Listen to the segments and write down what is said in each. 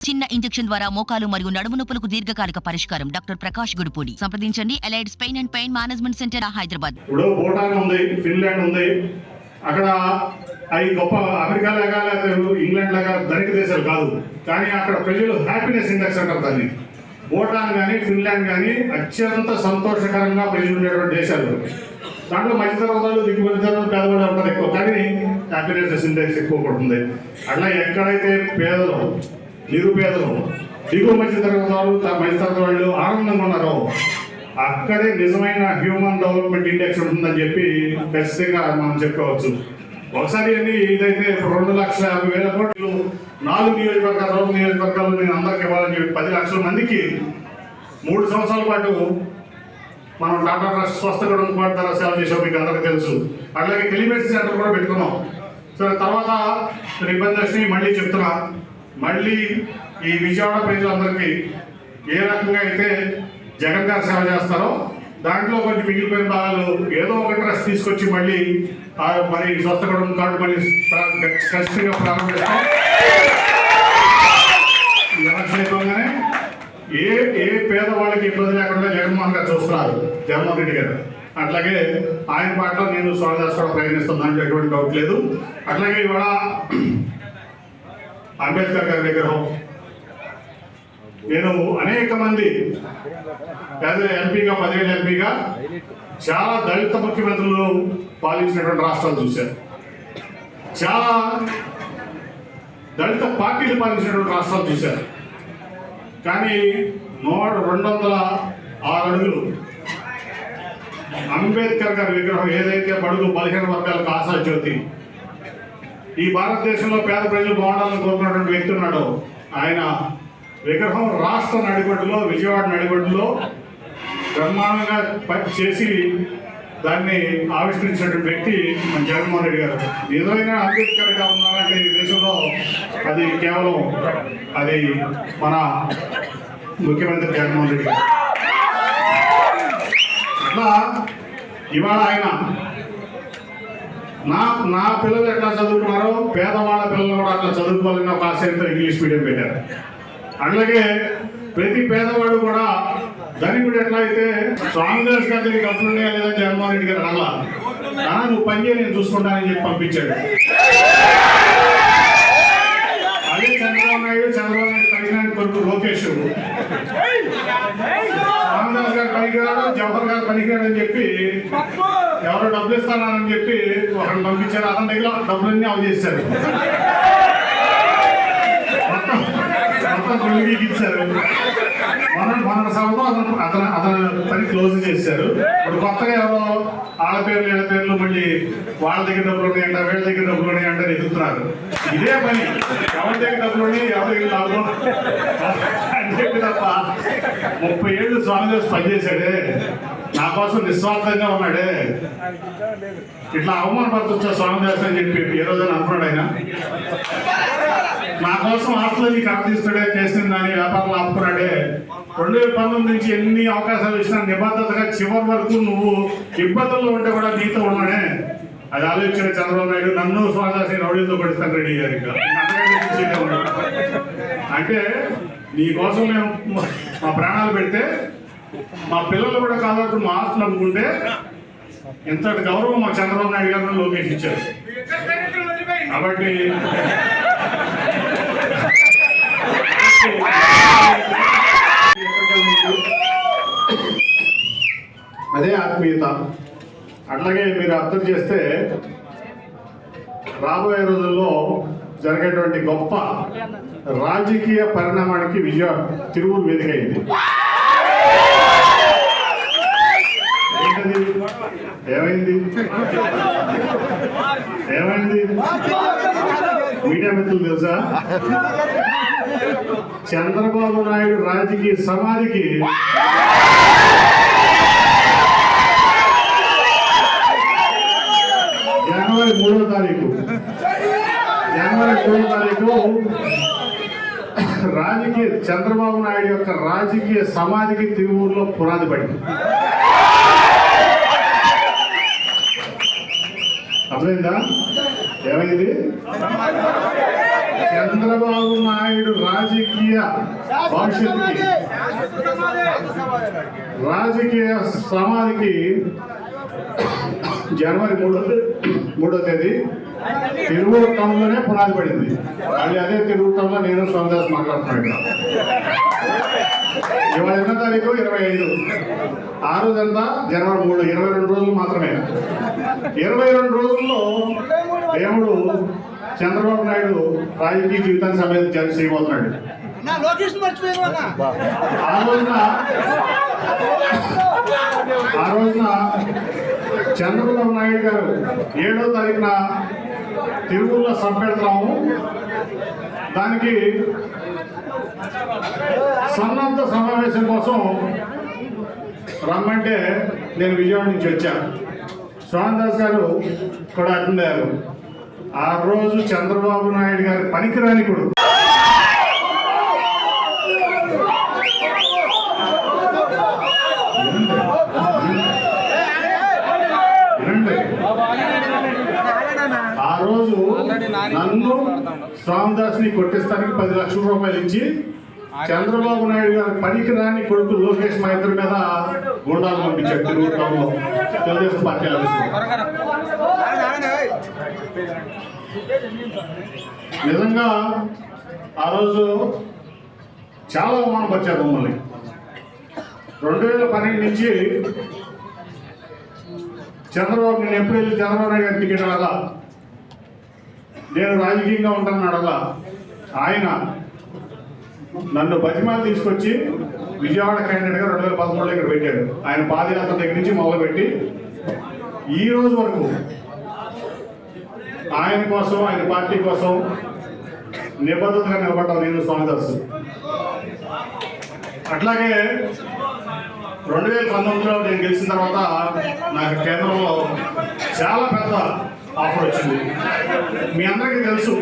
చిన్న ఇంజెక్షన్ ద్వారా మోకాలు మరియు నడుము నొప్పులకు దీర్ఘకాలిక పరిష్కారం. డాక్టర్ ప్రకాష్ గుడిపూడి. సంప్రదించండి. Allieds pain and pain management centre, Hyderabad. ఇప్పుడు భూటాన్ ఉంది, ఫిన్లాండ్ ఉంది. అక్కడ అవి గొప్ప అమెరికా లాగా లేదా ఇంగ్లాండ్ లాగా ధనిక దేశాలు కాదు, కానీ అక్కడ ప్రజలు హ్యాపీనెస్ ఇండెక్స్ అంటారు దాన్ని. భూటాన్ కానీ ఫిన్లాండ్ కానీ అత్యంత సంతోషకరంగా ప్రజలు ఉండేటువంటి దేశాలు. దాంట్లో మధ్యతరగతులు, దిగుమతితరం, పేదవాళ్ళు ఉంటారు ఎక్కువ, కానీ హ్యాపీనెస్ ఇండెక్స్ ఎక్కువ పడుతుంది. అట్లా ఎక్కడైతే పేదలు, నిరుపేదలు, దిగువ మధ్యతరగతులు, మధ్యతరగతి వాళ్ళు ఆనందంగా ఉన్నారో అక్కడే నిజమైన హ్యూమన్ డెవలప్మెంట్ ఇండెక్స్ ఉంటుందని చెప్పి ఖచ్చితంగా మనం చెప్పుకోవచ్చు. ఒకసారి అన్ని ఇదైతే 2,50,000 కోట్లు 4 నియోజకవర్గాలు, 2 నియోజకవర్గాలు నేను అందరికి ఇవ్వాలని చెప్పి 10 లక్షల మందికి 3 సంవత్సరాల పాటు మనం టాటా ట్రస్ట్ స్వస్థ కుటుంబ ద్వారా సేవ చేసాం, మీకు అందరికీ తెలుసు. అట్లాగే టెలిమెడిసిన్ సెంటర్ కూడా పెట్టుకున్నాం. సరే, తర్వాత ఇబ్బంది వచ్చి మళ్ళీ చెప్తున్నా, మళ్ళీ ఈ విజయవాడ ప్రజలందరికీ ఏ రకంగా అయితే జగన్ గారు సేవ చేస్తారో దాంట్లో కొంచెం మిగిలిపోయిన భాగాలు ఏదో ఒక ట్రస్ట్ తీసుకొచ్చి మళ్ళీ మరి స్వస్థ కుటుంబం కార్డు మళ్ళీ ఖచ్చితంగా ప్రారంభిస్తాం. ఎలక్షన్ అయిపోగానే ఏ పేదవాళ్ళకి ఇబ్బంది లేకుండా జగన్మోహన్ గారు చూస్తున్నారు, జగన్మోహన్ రెడ్డి గారు. అట్లాగే ఆయన పాటలో నేను స్వామిదాస్ కూడా ప్రయత్నిస్తున్నాను, ఎటువంటి డౌట్ లేదు. అట్లాగే ఇవాళ అంబేద్కర్ గారి విగ్రహం నేను అనేక మంది ఎంపీగా 10 ఏళ్ళ ఎంపీగా చాలా దళిత ముఖ్యమంత్రులు పాలించినటువంటి రాష్ట్రాలు చూశారు, చాలా దళిత పార్టీలు పాలించినటువంటి రాష్ట్రాలు చూశారు. కానీ 206 అడుగులు అంబేద్కర్ గారి విగ్రహం ఏదైతే బడుగు బలహీన వర్గాలకు ఆశాజ్యోతి, ఈ భారతదేశంలో పేద ప్రజలు బాగుండాలని కోరుకున్నటువంటి వ్యక్తి ఉన్నాడు. ఆయన విగ్రహం రాష్ట్ర నడిబొడ్డులో, విజయవాడ నడిబొడ్డులో బ్రహ్మాండంగా చేసి దాన్ని ఆవిష్కరించినటువంటి వ్యక్తి మన జగన్మోహన్ రెడ్డి గారు. నిజమైన అంబేద్కర్ గా ఉన్నారంటే ఈ దేశంలో అది కేవలం అది మన ముఖ్యమంత్రి జగన్మోహన్ రెడ్డి గారు. అట్లా ఇవాళ ఆయన నా పిల్లలు ఎట్లా చదువుకున్నారో పేదవాళ్ళ పిల్లలు కూడా అట్లా చదువుకోవాలని ఒక ఆశయంతో ఇంగ్లీష్ మీడియం పెట్టారు. అట్లాగే ప్రతి పేదవాడు కూడా ధనికుడు ఎట్లా అయితే స్వామిదాస్ గారి డబ్బులు ఉన్నాయా లేదా జగన్మోహన్ రెడ్డి గారు అలా నువ్వు పని చేయ నేను చూసుకుంటానని చెప్పి పంపించాడు. అదే చంద్రబాబు నాయుడు పనికిరాని కొడుకు లోకేష్ స్వామిదాస్ గారు పనికిరాడు, జవహర్ గారు పనికిరాడు అని చెప్పి ఎవరో డబ్బులు ఇస్తానని చెప్పి ఒకరిని పంపించారు. అతని దగ్గర డబ్బులన్నీ అవి చేశారు, మొత్తం ఇచ్చారు. మన సభలో అతను పని క్లోజ్ చేశారు. ఇప్పుడు కొత్తగా ఎవరో ఆడపేర్లు ఏడపేర్లు మళ్ళీ వాళ్ళ దగ్గర డబ్బులు ఉన్నాయంట, వీళ్ళ దగ్గర డబ్బులు ఉన్నాయంటే ఎదుగుతున్నారు. ఇదే పని, ఎవరి దగ్గర డబ్బులు ఉన్నాయి, ఎవరి దగ్గర లాభం అని చెప్పి తప్ప 30 ఏళ్ళు స్వామిదాస్ పనిచేశాడే, నా కోసం నిస్వార్థంగా ఉన్నాడే. ఇట్లా అవమానపరచొచ్చా స్వామిదాస్ అని చెప్పి ఏ రోజైనా అనుకున్నాడు ఆయన? నా కోసం ఆస్తులని కరతీస్తాడే, చేసిన దాని వ్యాపారాలు ఆపుకున్నాడే. 2019 నుంచి ఎన్ని అవకాశాలు ఇచ్చినా నిబద్ధతగా చివరి వరకు నువ్వు ఇబ్బందుల్లో ఉంటే కూడా నీతో ఉన్నాడే. అది ఆలోచించిన చంద్రబాబు నాయుడు నన్ను స్వామిదాస్ రౌడీలతో పడిస్తాను రెడీ అయ్యారు. అంటే నీ కోసం మేము మా ప్రాణాలు పెడితే మా పిల్లలు కూడా కాదు మా ఆస్తులు అనుకుంటే ఇంతటి గౌరవం మా చంద్రబాబు నాయుడు గారు లోకేష్ ఇచ్చారు. కాబట్టి అదే ఆత్మీయత. అట్లాగే మీరు అర్థం చేస్తే రాబోయే రోజుల్లో జరిగేటువంటి గొప్ప రాజకీయ పరిణామానికి తిరువురు వేదిక అయింది. ఏమైంది మీడియా మిత్రులు తెలుసా? చంద్రబాబు నాయుడు రాజకీయ సమాధికి జనవరి 3వ తారీఖు చంద్రబాబు నాయుడు యొక్క రాజకీయ సమాధికి తిరువూరులో పునాది పడింది. అర్థమైందా? ఏమైంది? చంద్రబాబు నాయుడు రాజకీయ భవిష్యత్తుకి రాజకీయ సమాధికి జనవరి 3వ తేదీ తిరువూరు టౌన్లోనే పునాది పడింది. మళ్ళీ అదే తిరువూరు టౌన్లో నేను సోమదాస్ మాట్లాడుతున్నాను. ఇవాళ 8వ తారీఖు 25. ఆ రోజంతా జనవరి 3, 22 రోజులు మాత్రమే. 22 రోజుల్లో దేవుడు చంద్రబాబు నాయుడు రాజకీయ జీవితాన్ని సమేత చేయబోతున్నాడు. ఆ రోజున చంద్రబాబు నాయుడు గారు 7వ తారీఖున తిరుమలలో సభ పెడతాము. దానికి సన్నద్ధ సమావేశం కోసం రమ్మంటే నేను విజయవాడ నుంచి వచ్చాను. సోమదాస్ గారు కూడా అటెండ్ అయ్యారు. ఆ రోజు చంద్రబాబు నాయుడు గారి పనికిరాని కూడా ఆ రోజు నన్ను సోమదాస్ని కొట్టిస్తానికి 10 లక్షల రూపాయలు ఇచ్చి చంద్రబాబు నాయుడు గారి పనికి రాని కొడుకు లోకేష్ మా ఇద్దరి మీద గూండాలు పంపించారు తిరువూరు టౌన్లో తెలుగుదేశం పార్టీ ఆఫీసులో. నిజంగా ఆ రోజు చాలా అవమానపరిచారు మమ్మల్ని. 2012 నుంచి నేను ఎప్పుడు వెళ్ళి చంద్రబాబు నాయుడు గారి టికెట్ అడగా, నేను రాజకీయంగా ఉంటానని అడగా. ఆయన నన్ను బతిమాలు తీసుకొచ్చి విజయవాడ క్యాండిడేట్గా 2013లో ఇక్కడ పెట్టాడు. ఆయన పాదయాత్ర దగ్గర నుంచి మొదలుపెట్టి ఈ రోజు వరకు ఆయన కోసం, ఆయన పార్టీ కోసం నిబద్ధతగా నిలబడ్డాను నేను, సోమదాస్. అట్లాగే 2019లో నేను గెలిచిన తర్వాత నాకు కేంద్రంలో చాలా పెద్ద ఆఫర్ వచ్చింది. మీ అందరికీ తెలుసు,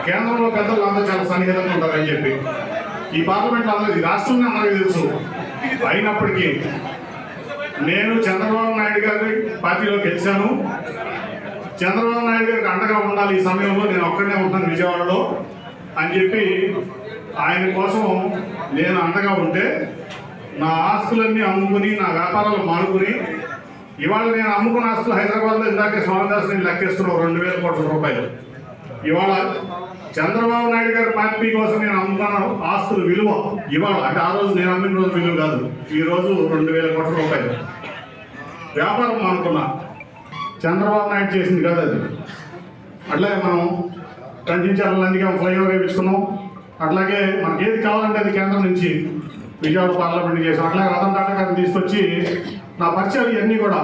కేంద్రంలో పెద్దలు అందరూ చాలా సన్నిహితంగా ఉంటారని చెప్పి. ఈ పార్లమెంట్లో అందరికీ, రాష్ట్రంలో అందరికీ తెలుసు. అయినప్పటికీ నేను చంద్రబాబు నాయుడు గారి పార్టీలో గెలిచాను. చంద్రబాబు నాయుడు గారికి అండగా ఉండాలి ఈ సమయంలో, నేను ఒక్కడే ఉంటాను విజయవాడలో అని చెప్పి ఆయన కోసం నేను అండగా ఉంటే నా ఆస్తులన్నీ అమ్ముకుని, నా వ్యాపారాలు మానుకుని, ఇవాళ నేను అమ్ముకున్న ఆస్తులు హైదరాబాద్లో ఇందాకే సోమదాస్ నేను లెక్కేస్తున్నాను 2000 కోట్ల రూపాయలు. ఇవాళ చంద్రబాబు నాయుడు గారి పార్టీ కోసం నేను అమ్ముకున్న ఆస్తుల విలువ ఇవాళ, అంటే ఆ రోజు నేను అమ్మిన రోజు విలువ కాదు, ఈ రోజు 2000 కోట్ల రూపాయలు. వ్యాపారం మానుకున్నా, చంద్రబాబు నాయుడు చేసింది కాదు అది. అట్లాగే మనం కంచించాలందుకే ఫ్లైఓవర్ వేయించుకున్నాం. అట్లాగే మనకి ఏది కావాలంటే అది కేంద్రం నుంచి విజయవాడ పార్లమెంట్ చేసాం. అట్లాగే రతన్ టాటా గారిని తీసుకొచ్చి నా పరిచయాలు ఇవన్నీ కూడా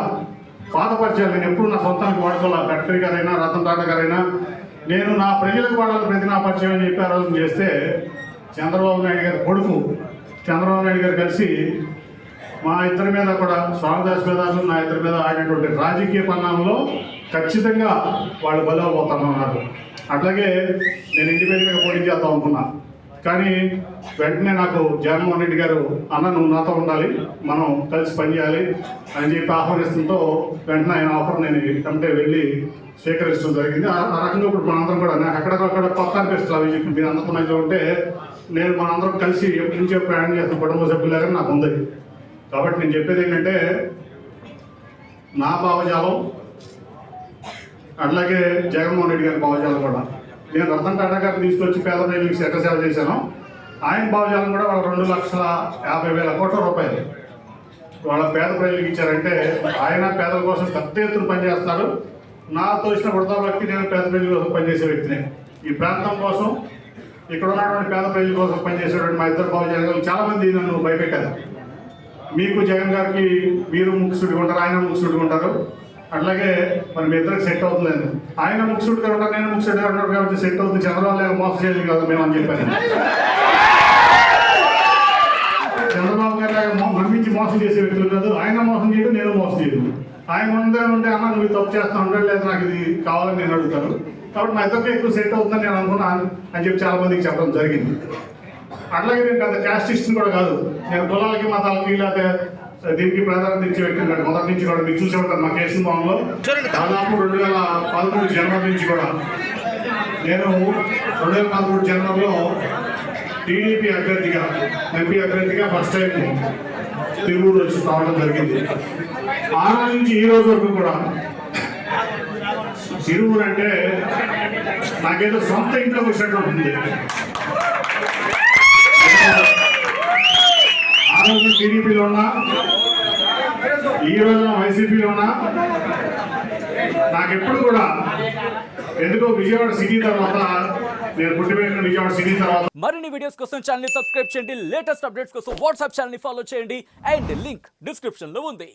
పాత పరిచయాలు, నేను ఎప్పుడు నా సొంతానికి వాడుకోవాలి. గడ్కరీ గారైనా రతన్ టాటా గారైనా నేను నా ప్రజలకు వాడాలి ప్రతి నా పరిచయం అని చెప్పి ఆ రోజు చేస్తే చంద్రబాబు నాయుడు గారి కొడుకు చంద్రబాబు నాయుడు గారు కలిసి మా ఇద్దరి మీద కూడా, సోమదాస్ మీద నా ఇద్దరి మీద ఆడినటువంటి రాజకీయ పరిణామంలో ఖచ్చితంగా వాళ్ళు బలవబోతున్నారు. అట్లాగే నేను ఇండిపెండెంట్గా పోటీ చేద్దాం అనుకున్నా. కానీ వెంటనే నాకు జగన్మోహన్ రెడ్డి గారు, అన్న నువ్వు నాతో ఉండాలి, మనం కలిసి పనిచేయాలి అని చెప్పి ఆహ్వానిస్తుంటో వెంటనే ఆయన ఆఫర్ నేను కంటే వెళ్ళి స్వీకరించడం జరిగింది. ఆ రకంగా ఇప్పుడు మనందరం కూడా, నాకు అక్కడక్కడ కొత్త అనిపిస్తుంది అవి చెప్పి మీరు అందుకున్నట్లు ఉంటే నేను మనందరం కలిసి ఎప్పటి నుంచో ప్రయాణం చేస్తున్న కుటుంబ సభ్యులాగా నాకు ఉంది. కాబట్టి నేను చెప్పేది ఏంటంటే, నా భావజాలం అట్లాగే జగన్మోహన్ రెడ్డి గారి భావజాలం కూడా, నేను రతన్ టాటా గారిని తీసుకొచ్చి పేద ప్రజలకు సేవ చేశాను. ఆయన భావజాలం కూడా వాళ్ళ 2,50,000 కోట్ల రూపాయలు వాళ్ళ పేద ప్రజలకు ఇచ్చారంటే, ఆయన పేదల కోసం పెద్ద ఎత్తున పనిచేస్తారు. నాతో ఇచ్చిన కొడతా వ్యక్తి, నేను పేద ప్రజల కోసం పనిచేసే వ్యక్తిని. ఈ ప్రాంతం కోసం, ఇక్కడ ఉన్నటువంటి పేద ప్రజల కోసం పనిచేసేటువంటి మా ఇద్దరు భావజాలు చాలామంది నన్ను భయపెట్టారు. మీకు జగన్ గారికి మీరు ముక్కుసుడిగా ఉంటారు, ఆయన ముక్కుసుడిగా ఉంటారు, అట్లాగే మరి మీ ఇద్దరికి సెట్ అవుతుందని. ఆయన ముక్కుసుడిగా ఉంటారు, నేను ముక్కుసుడిగా ఉంటారు కాబట్టి సెట్ అవుతుంది, చంద్రబాబు మోసం చేయలేదు కదా మేము అని చెప్పాను. చంద్రబాబు గారు నమ్మించి మోసం చేసే వ్యక్తులు కాదు, ఆయన మోసం చేయడం, నేను మోసం చేయదు. ఆయన ఉంటే అన్న నువ్వు తప్పు చేస్తా ఉంటాడు, లేదా నాకు ఇది కావాలని నేను అడుగుతాను. కాబట్టి మా ఇద్దరికి ఎక్కువ సెట్ అవుతుందని నేను అనుకున్నాను అని చెప్పి చాలా మందికి చెప్పడం జరిగింది. అట్లాగే నేను పెద్ద క్యాస్టిస్ట్ని కూడా కాదు, నేను కులాలకి మతాలకి లేకపోతే దీనికి ప్రాధాన్యత ఇచ్చే వ్యక్తిని కాదు. మొదటి నుంచి కూడా మీరు చూసే ఉంటారు మా కేసు భవన్లో దాదాపు 2013 జనవరి నుంచి కూడా నేను 2013 జనవరిలో టీడీపీ అభ్యర్థిగా ఎంపీ అభ్యర్థిగా ఫస్ట్ టైం తిరువూరు వచ్చి రావడం జరిగింది. ఆ రోజు నుంచి ఈ రోజు వరకు కూడా తిరువూరు అంటే నాకేదో సొంత ఇంట్లో వచ్చినట్టు ఉంటుంది. ఆ రోజు టీడీపీలో ఉన్నా, ఈ రోజున వైసీపీలో ఉన్నా, నాకెప్పుడు కూడా ఎందుకో విజయవాడ సిటీ తర్వాత, నేను పుట్టిపోయిన విజయవాడ సిటీ తర్వాత మరిన్ని వీడియోస్ కోసం ఛానల్ ని సబ్స్క్రైబ్ చేయండి, లేటెస్ట్ అప్డేట్స్ కోసం వాట్సాప్ ఛానల్ ని ఫాలో చేయండి అండ్ లింక్ డిస్క్రిప్షన్ లో ఉంది.